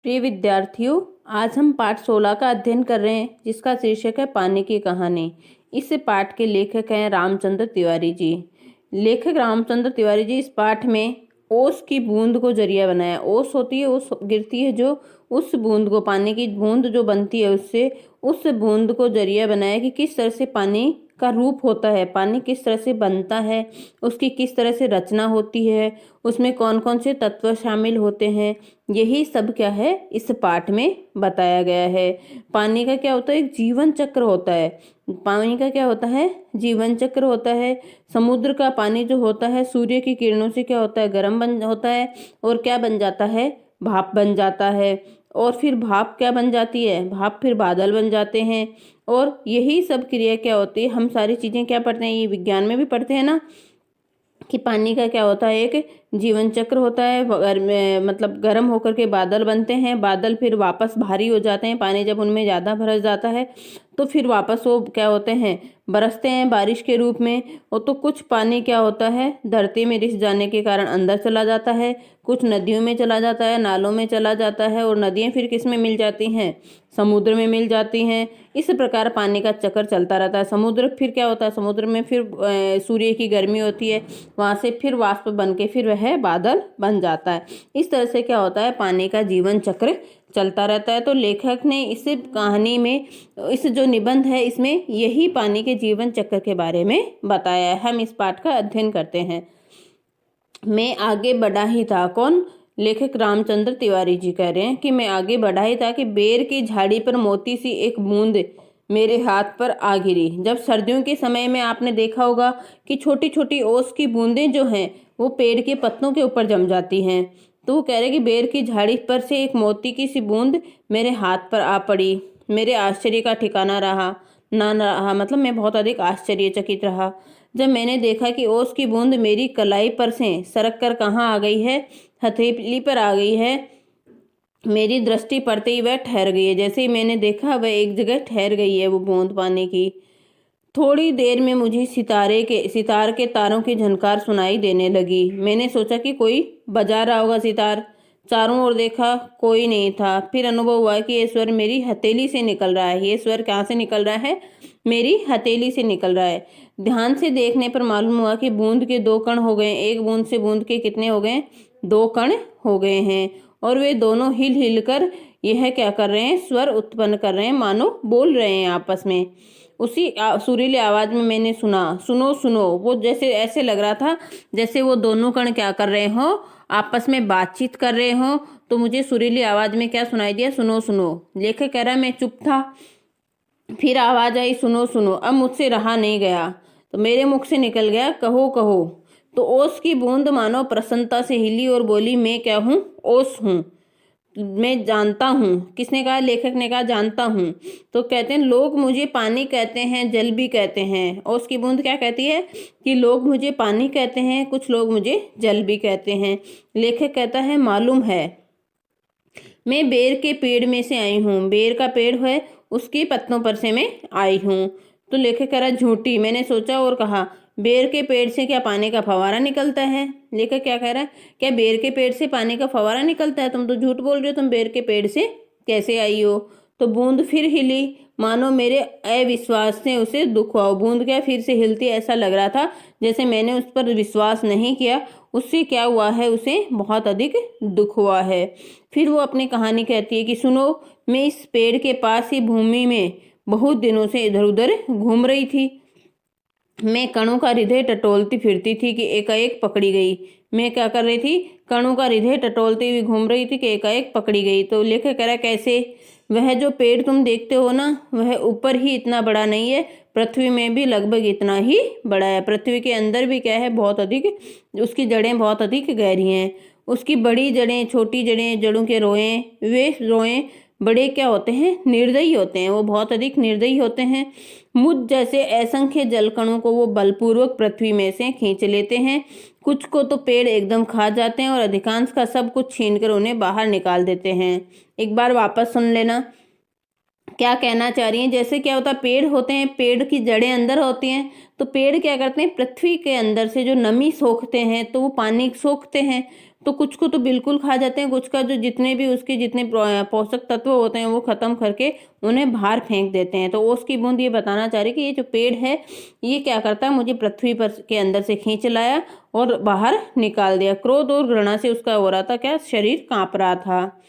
प्रिय विद्यार्थियों, आज हम पाठ 16 का अध्ययन कर रहे हैं, जिसका शीर्षक है पानी की कहानी। इस पाठ के लेखक हैं रामचंद्र तिवारी जी। लेखक रामचंद्र तिवारी जी इस पाठ में ओस की बूंद को जरिया बनाया। ओस होती है, ओस गिरती है जो उस बूंद को, पानी की बूंद जो बनती है उससे, उस बूंद को जरिया बनाया कि किस तरह से पानी का रूप होता है, पानी किस तरह से बनता है, उसकी किस तरह से रचना होती है, उसमें कौन कौन से तत्व शामिल होते हैं, यही सब क्या है इस पाठ में बताया गया है। पानी का क्या होता है, एक जीवन चक्र होता है। पानी का क्या होता है, जीवन चक्र होता है। समुद्र का पानी जो होता है सूर्य की किरणों से क्या होता है, गर्म बन होता है और क्या बन जाता है, भाप बन जाता है। और फिर भाप क्या बन जाती है, भाप फिर बादल बन जाते हैं। और यही सब क्रिया क्या होती है, हम सारी चीजें क्या पढ़ते हैं, ये विज्ञान में भी पढ़ते हैं ना, कि पानी का क्या होता है, एक जीवन चक्र होता है। मतलब गर्म होकर के बादल बनते हैं, बादल फिर वापस भारी हो जाते हैं, पानी जब उनमें ज़्यादा भर जाता है तो फिर वापस वो क्या होते हैं, बरसते हैं बारिश के रूप में। और तो कुछ पानी क्या होता है, धरती में रिस जाने के कारण अंदर चला जाता है, कुछ नदियों में चला जाता है, नालों में चला जाता है, और नदियाँ फिर किस में मिल जाती हैं, समुद्र में मिल जाती हैं। इस प्रकार पानी का चक्कर चलता रहता है। समुद्र फिर क्या होता है, समुद्र में फिर सूर्य की गर्मी होती है, वहां से फिर वाष्प बन के फिर वह बादल बन जाता है। इस तरह से क्या होता है, पानी का जीवन चक्र चलता रहता है। तो लेखक ने इस कहानी में, इस जो निबंध है इसमें यही पानी के जीवन चक्र के बारे में बताया है। हम इस पाठ का अध्ययन करते हैं। मैं आगे बढ़ा ही था, कौन, लेखक रामचंद्र तिवारी जी कह रहे हैं कि मैं आगे बढ़ा ही था कि बेर की झाड़ी पर मोती सी एक बूंद मेरे हाथ पर आ गिरी। जब सर्दियों के समय में आपने देखा होगा कि छोटी छोटी ओस की बूंदें जो हैं वो पेड़ के पत्तों के ऊपर जम जाती हैं, तो वो कह रहे कि बेर की झाड़ी पर से एक मोती की सी बूंद मेरे हाथ पर आ पड़ी। मेरे आश्चर्य का ठिकाना रहा ना रहा, मतलब मैं बहुत अधिक आश्चर्यचकित रहा जब मैंने देखा कि ओस की बूंद मेरी कलाई पर से सरक कर कहाँ आ गई है, हथेली पर आ गई है। मेरी दृष्टि पड़ते ही वह ठहर गई है। जैसे ही मैंने देखा वह एक जगह ठहर गई है वो बूंद पानी की। थोड़ी देर में मुझे सितार के तारों की झनकार सुनाई देने लगी। मैंने सोचा कि कोई बजा रहा होगा सितार। चारों ओर देखा, कोई नहीं था। फिर अनुभव हुआ कि ये स्वर मेरी हथेली से निकल रहा है। ये स्वर कहाँ से निकल रहा है, मेरी हथेली से निकल रहा है। ध्यान से देखने पर मालूम हुआ कि बूंद के दो कण हो गए। एक बूंद से बूंद के कितने हो गए, दो कण हो गए हैं। और वे दोनों हिल हिल कर यह क्या कर रहे हैं, स्वर उत्पन्न कर रहे हैं, मानो बोल रहे हैं आपस में। उसी सुरीली आवाज में मैंने सुना, सुनो सुनो। वो जैसे ऐसे लग रहा था जैसे वो दोनों कण क्या कर रहे हो, आपस में बातचीत कर रहे हो। तो मुझे सुरीली आवाज में क्या सुनाई दिया, सुनो सुनो। लेखक कह रहा है मैं चुप था, फिर आवाज आई सुनो सुनो। अब मुझसे रहा नहीं गया तो मेरे मुख से निकल गया, कहो कहो। तो ओस की बूंद मानो प्रसन्नता से हिली और बोली, मैं क्या हूँ, ओस हूँ, मैं जानता हूँ। किसने कहा, लेखक ने कहा जानता हूँ। तो कहते हैं लोग मुझे पानी कहते हैं, जल भी कहते हैं। और उसकी बूंद क्या कहती है कि लोग मुझे पानी कहते हैं, कुछ लोग मुझे जल भी कहते हैं। लेखक कहता है मालूम है, मैं बेर के पेड़ में से आई हूँ। बेर का पेड़ है, उसके पत्तों पर से मैं आई हूँ। तो लेखक कह रहा झूठी। मैंने सोचा और कहा, बेर के पेड़ से क्या पानी का फवारा निकलता है। लेखक क्या कह रहा है, क्या बेर के पेड़ से पानी का फवारा निकलता है, तुम तो झूठ बोल रहे हो, तुम बेर के पेड़ से कैसे आई हो। तो बूंद फिर हिली, मानो मेरे अविश्वास से उसे दुख हुआ। बूंद क्या फिर से हिलती, ऐसा लग रहा था जैसे मैंने उस पर विश्वास नहीं किया, उससे क्या हुआ है, उसे बहुत अधिक दुख हुआ है। फिर वो अपनी कहानी कहती है कि सुनो, मैं इस पेड़ के पास ही भूमि में बहुत दिनों से इधर उधर घूम रही थी। मैं कणों का हृदय टटोलती फिरती थी कि एकाएक पकड़ी गई। मैं क्या कर रही थी, कणों का हृदय टटोलती हुई घूम रही थी कि एकाएक पकड़ी गई। तो लेखक कह रहा है कैसे, वह जो पेड़ तुम देखते हो ना, वह ऊपर ही इतना बड़ा नहीं है, पृथ्वी में भी लगभग इतना ही बड़ा है। पृथ्वी के अंदर भी क्या है, बहुत अधिक, उसकी जड़ें बहुत अधिक गहरी हैं। उसकी बड़ी जड़ें, छोटी जड़ें, जड़ों के रोए, वे रोए बड़े क्या होते हैं, निर्दयी होते हैं। वो बहुत अधिक निर्दयी होते हैं। मुझ जैसे असंख्य जलकणों को वो बलपूर्वक पृथ्वी में से खींच लेते हैं। कुछ को तो पेड़ एकदम खा जाते हैं और अधिकांश का सब कुछ छीनकर उन्हें बाहर निकाल देते हैं। एक बार वापस सुन लेना क्या कहना चाह रही हैं। जैसे क्या होता है, पेड़ होते हैं, पेड़ की जड़ें अंदर होती हैं, तो पेड़ क्या करते हैं, पृथ्वी के अंदर से जो नमी सोखते हैं, तो वो पानी सोखते हैं। तो कुछ को तो बिल्कुल खा जाते हैं, कुछ का जो जितने भी उसके जितने पोषक तत्व होते हैं वो खत्म करके उन्हें बाहर फेंक देते हैं। तो ओस की बूंद ये बताना चाह रही कि ये जो पेड़ है ये क्या करता है, मुझे पृथ्वी पर के अंदर से खींच लाया और बाहर निकाल दिया। क्रोध और घृणा से उसका हो रहा था क्या, शरीर कांप रहा था।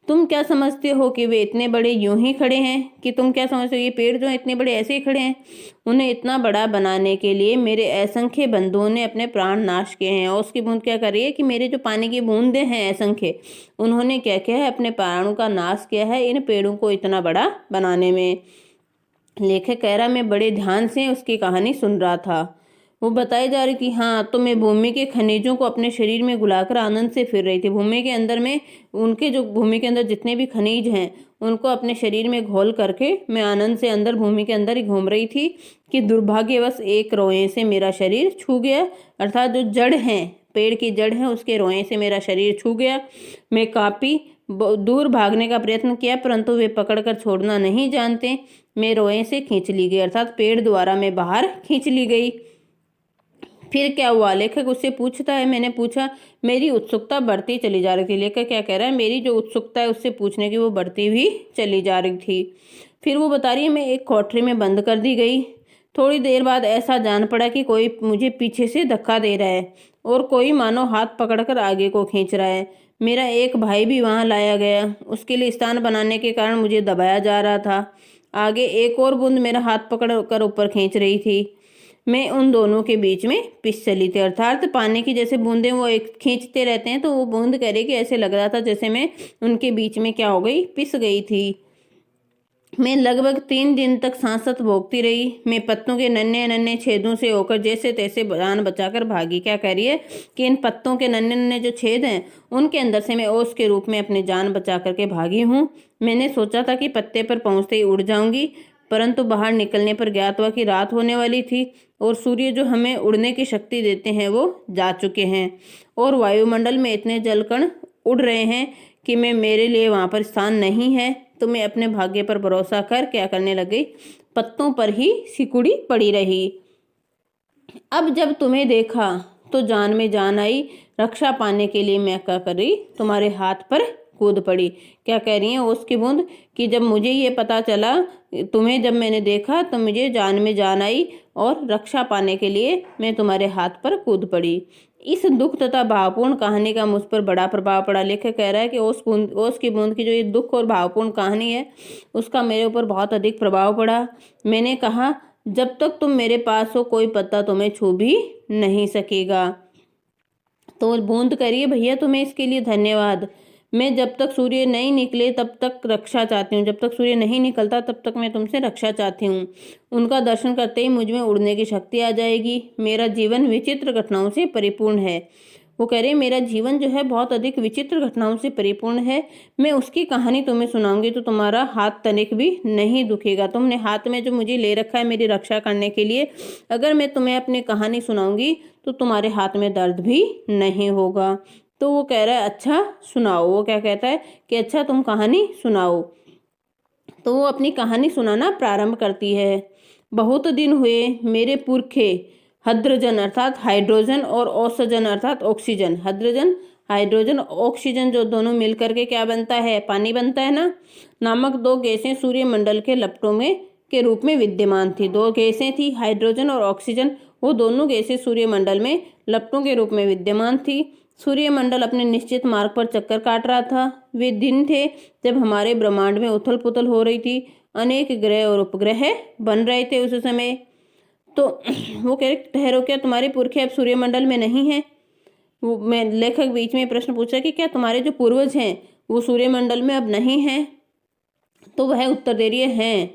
तुम क्या समझते हो कि वे इतने बड़े यूं ही खड़े हैं, कि तुम क्या समझते हो ये पेड़ जो है इतने बड़े ऐसे ही खड़े हैं? उन्हें इतना बड़ा बनाने के लिए मेरे असंख्य बंधुओं ने अपने प्राण नाश किए हैं। और उसकी बूंद क्या कर रही है कि मेरे जो पानी की बूंदे हैं असंख्य, उन्होंने क्या किया है, अपने प्राणों का नाश किया है इन पेड़ों को इतना बड़ा बनाने में। लेखक कह रहा मैं बड़े ध्यान से उसकी कहानी सुन रहा था। वो बताई जा रही थी, हाँ तो मैं भूमि के खनिजों को अपने शरीर में घुलाकर आनंद से फिर रही थी। भूमि के अंदर में उनके जो भूमि के अंदर जितने भी खनिज हैं उनको अपने शरीर में घोल करके मैं आनंद से अंदर भूमि के अंदर ही घूम रही थी कि दुर्भाग्यवश एक रोए से मेरा शरीर छू गया, अर्थात जो जड़ है, पेड़ की जड़ है, उसके रोए से मेरा शरीर छू गया। मैं काफी दूर भागने का प्रयत्न किया परंतु वे पकड़कर छोड़ना नहीं जानते। मैं रोए से खींच ली गई, अर्थात पेड़ द्वारा मैं बाहर खींच ली गई। फिर क्या हुआ, लेखक उससे पूछता है। मैंने पूछा, मेरी उत्सुकता बढ़ती चली जा रही थी। लेखक क्या कह रहा है, मेरी जो उत्सुकता है उससे पूछने की वो बढ़ती हुई चली जा रही थी। फिर वो बता रही है, मैं एक कोठरी में बंद कर दी गई। थोड़ी देर बाद ऐसा जान पड़ा कि कोई मुझे पीछे से धक्का दे रहा है और कोई मानो हाथ पकड़कर आगे को खींच रहा है। मेरा एक भाई भी वहां लाया गया, उसके लिए स्थान बनाने के कारण मुझे दबाया जा रहा था। आगे एक और बूंद मेरा हाथ पकड़ कर ऊपर खींच रही थी। मैं उन दोनों के बीच में पिस चली थी, अर्थात पानी की जैसे बूंदें वो एक खींचते रहते हैं, तो वो बूंद कह रही कि ऐसे लग रहा था जैसे मैं उनके बीच में क्या हो गई, पिस गई थी। मैं लगभग 3 दिन तक सांसत भोगती रही। मैं पत्तों के नन्हे नन्हे छेदों से होकर जैसे तैसे जान बचाकर भागी। क्या कह रही है कि इन पत्तों के नन्हे नन्हे जो छेद हैं उनके अंदर से मैं ओस के रूप में अपनी जान बचा करके भागी हूँ। मैंने सोचा था कि पत्ते पर पहुंचते ही उड़ जाऊंगी, परंतु बाहर निकलने पर ज्ञात हुआ कि रात होने वाली थी और सूर्य जो हमें उड़ने की शक्ति देते हैं वो जा चुके हैं और वायुमंडल में इतने जलकण उड़ रहे हैं कि मैं मेरे लिए वहां पर स्थान नहीं है। तो मैं अपने भाग्य पर भरोसा कर क्या करने लग गई, पत्तों पर ही सिकुड़ी पड़ी रही। अब जब तुम्हें देखा तो जान में जान आई। रक्षा पाने के लिए मैं क्या कर रही, तुम्हारे हाथ पर कूद पड़ी। क्या कह रही है उसकी बूंद कि जब मुझे ये पता चला, तुम्हें जब मैंने देखा तो मुझे जान में जान आई और रक्षा पाने के लिए मैं तुम्हारे हाथ पर कूद पड़ी। इस दुख तथा भावपूर्ण कहानी का मुझ पर बड़ा प्रभाव पड़ा। लेखक कह रहा है कि ओस की बूंद की जो ये दुख और भावपूर्ण कहानी है उसका मेरे ऊपर बहुत अधिक प्रभाव पड़ा। मैंने कहा, जब तक तुम मेरे पास हो कोई पत्ता तुम्हें छू भी नहीं सकेगा। तो बूंद करिए, भैया तुम्हें इसके लिए धन्यवाद। मैं जब तक सूर्य नहीं निकले तब तक रक्षा चाहती हूँ, जब तक सूर्य नहीं निकलता तब तक मैं तुमसे रक्षा चाहती हूँ। उनका दर्शन करते ही मुझ में उड़ने की शक्ति आ जाएगी। मेरा जीवन विचित्र घटनाओं से परिपूर्ण है। वो कह रहे मेरा जीवन जो है बहुत अधिक विचित्र घटनाओं से परिपूर्ण है। मैं उसकी कहानी तुम्हें सुनाऊंगी तो तुम्हारा हाथ तनिक भी नहीं दुखेगा। तुमने हाथ में जो मुझे ले रखा है मेरी रक्षा करने के लिए, अगर मैं तुम्हें अपनी कहानी सुनाऊंगी तो तुम्हारे हाथ में दर्द भी नहीं होगा। तो वो कह रहा है अच्छा सुनाओ। वो क्या कहता है कि अच्छा तुम कहानी सुनाओ। तो वो अपनी कहानी सुनाना प्रारंभ करती है। बहुत दिन हुए मेरे पुरखे हड्रोजन अर्थात हाइड्रोजन और ऑक्सीजन अर्थात ऑक्सीजन, हाइड्रोजन हाइड्रोजन ऑक्सीजन जो दोनों मिलकर के क्या बनता है, पानी बनता है ना, नामक दो गैसें सूर्यमंडल के लपटों में के रूप में विद्यमान थी। दो गैसें थी, हाइड्रोजन और ऑक्सीजन। वो दोनों गैसें सूर्यमंडल में लपटों के रूप में विद्यमान थी। सूर्यमंडल अपने निश्चित मार्ग पर चक्कर काट रहा था। वे दिन थे जब हमारे ब्रह्मांड में उथल पुथल हो रही थी। अनेक ग्रह और उपग्रह बन रहे थे उस समय। तो वो कह रहे ठहरो, क्या तुम्हारे पुरखे अब सूर्यमंडल में नहीं है? वो मैं लेखक बीच में प्रश्न पूछ रहा कि क्या तुम्हारे जो पूर्वज हैं वो सूर्यमंडल में अब नहीं हैं? तो वह उत्तर दे रही है,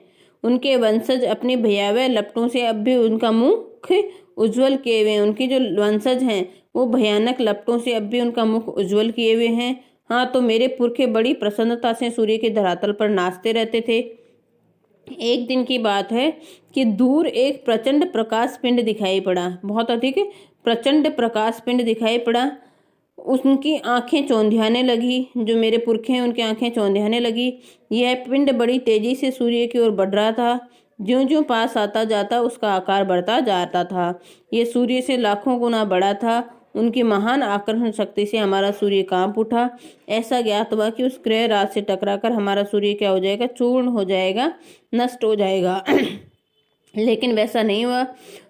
उनके वंशज अपने भयावह लपटों से अब भी उनका मुख उज्जवल किए हुए हैं। उनकी जो वंशज हैं वो भयानक लपटों से अब भी उनका मुख उज्जवल किए हुए हैं। हाँ, तो मेरे पुरखे बड़ी प्रसन्नता से सूर्य के धरातल पर नाचते रहते थे। एक दिन की बात है कि दूर एक प्रचंड प्रकाश पिंड दिखाई पड़ा, बहुत अधिक प्रचंड प्रकाश पिंड दिखाई पड़ा। उनकी आंखें चौंधियाने लगी, जो मेरे पुरखे हैं उनकी आंखें चौंधियाने लगी। यह पिंड बड़ी तेजी से सूर्य की ओर बढ़ रहा था। ज्यों ज्यों पास आता जाता उसका आकार बढ़ता जाता था। यह सूर्य से लाखों गुना बड़ा था उनकी महान आकर्षण शक्ति से हमारा सूर्य कांप उठा। ऐसा ज्ञात हुआ कि उस ग्रह राज से टकराकर हमारा सूर्य क्या हो जाएगा, चूर्ण हो जाएगा, नष्ट हो जाएगा। लेकिन वैसा नहीं हुआ।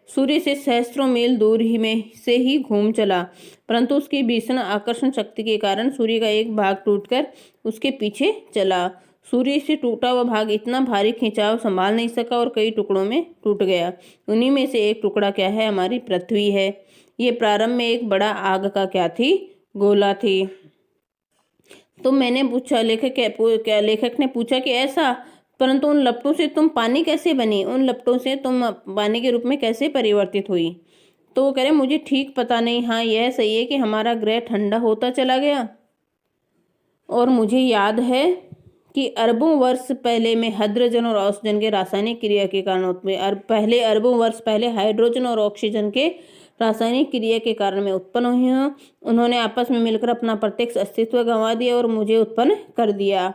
सूर्य से सहस्त्रों मील दूर ही में से ही घूम चला, परंतु उसकी भीषण आकर्षण शक्ति के कारण सूर्य का एक भाग टूटकर उसके पीछे चला। सूर्य से टूटा हुआ भाग इतना भारी खिंचाव संभाल नहीं सका और कई टुकड़ों में टूट गया। उन्हीं में से एक टुकड़ा क्या है, हमारी पृथ्वी है। ये प्रारंभ में एक बड़ा आग का क्या थी, गोला थी। तो मैंने पूछा, लेखक ने पूछा कि ऐसा, परंतु उन लपटों से तुम पानी कैसे बनी, उन लपटों से तुम पानी के रूप में कैसे परिवर्तित हुई। तो वो कह रहे मुझे ठीक पता नहीं, हाँ यह सही है कि हमारा ग्रह ठंडा होता चला गया और मुझे याद है कि अरबों वर्ष पहले में हाइड्रोजन और ऑक्सीजन के रासायनिक क्रिया के कारण पहले अरबों वर्ष पहले हाइड्रोजन और ऑक्सीजन के रासायनिक क्रिया के कारण मैं उत्पन्न हुई हूँ। उन्होंने आपस में मिलकर अपना प्रत्यक्ष अस्तित्व गंवा दिया और मुझे उत्पन्न कर दिया।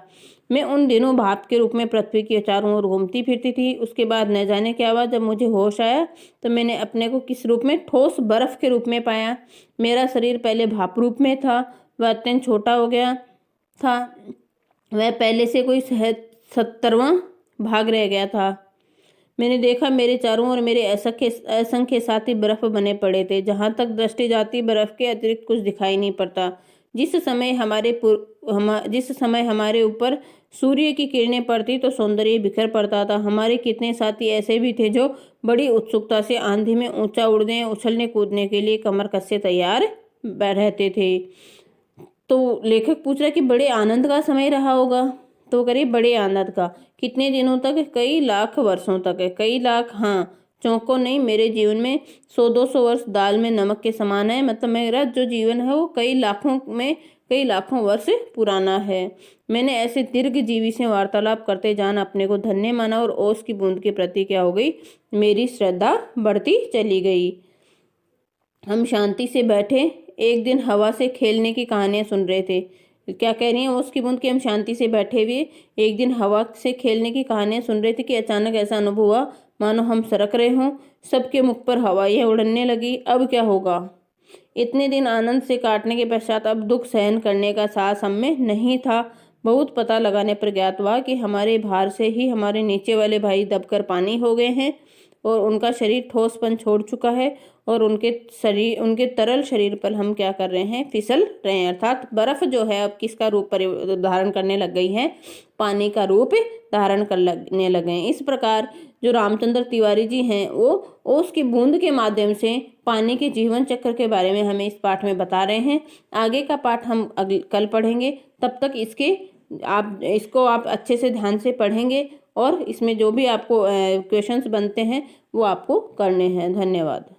मैं उन दिनों भाप के रूप में पृथ्वी के चारों ओर घूमती फिरती थी। उसके बाद न जाने क्या हुआ, जब मुझे होश आया तो मैंने अपने को किस रूप में, ठोस बर्फ के रूप में पाया। मेरा शरीर पहले भाप रूप में था, वह अत्यंत छोटा हो गया था। वह पहले से कोई 70वां भाग रह गया था। मैंने देखा मेरे चारों ओर मेरे असंख्य साथी बर्फ बने पड़े थे। जहां तक दृष्टि जाती बर्फ के अतिरिक्त कुछ दिखाई नहीं पड़ता। जिस समय हमारे ऊपर सूर्य की किरणें पड़ती तो सौंदर्य बिखर पड़ता था। हमारे कितने साथी ऐसे भी थे जो बड़ी उत्सुकता से आंधी में ऊंचा उड़ने, उछलने कूदने के लिए कमर कसे तैयार रहते थे। तो लेखक पूछ रहा है कि बड़े आनंद का समय रहा होगा। तो करिए बड़े आनंद का, कितने दिनों तक, कई लाख वर्षों तक है। कई लाख, हाँ चौंको नहीं, मेरे जीवन में 100-200 वर्ष दाल में नमक के समान है। मतलब मेरा जो जीवन है वो कई लाखों वर्ष पुराना है। मैंने ऐसे दीर्घ जीवी से वार्तालाप करते जान अपने को धन्य माना और ओस की बूंद के प्रति क्या हो गई, मेरी श्रद्धा बढ़ती चली गई। हम शांति से बैठे एक दिन हवा से खेलने की कहानियां सुन रहे थे। क्या कह रही हैं ओस की बूंद की, हम शांति से बैठे हुए एक दिन हवा से खेलने की कहानियां सुन रहे थे कि अचानक ऐसा अनुभव हुआ मानो हम सरक रहे हों। सबके मुख पर हवाएं उड़ने लगी। अब क्या होगा। इतने दिन आनंद से काटने के पश्चात अब दुख सहन करने का साहस हम में नहीं था। बहुत पता लगाने पर ज्ञात हुआ कि हमारे भार से ही हमारे नीचे वाले भाई दबकर पानी हो गए हैं और उनका शरीर ठोसपन छोड़ चुका है और उनके तरल शरीर पर हम क्या कर रहे हैं, फिसल रहे हैं। अर्थात बर्फ जो है अब किसका रूप धारण करने लग गई है, पानी का रूप धारण करने लगे हैं। इस प्रकार जो रामचंद्र तिवारी जी हैं वो ओस की बूंद के माध्यम से पानी के जीवन चक्र के बारे में हमें इस पाठ में बता रहे हैं। आगे का पाठ हम कल पढ़ेंगे। तब तक इसको आप अच्छे से ध्यान से पढ़ेंगे और इसमें जो भी आपको क्वेश्चंस बनते हैं वो आपको करने हैं। धन्यवाद।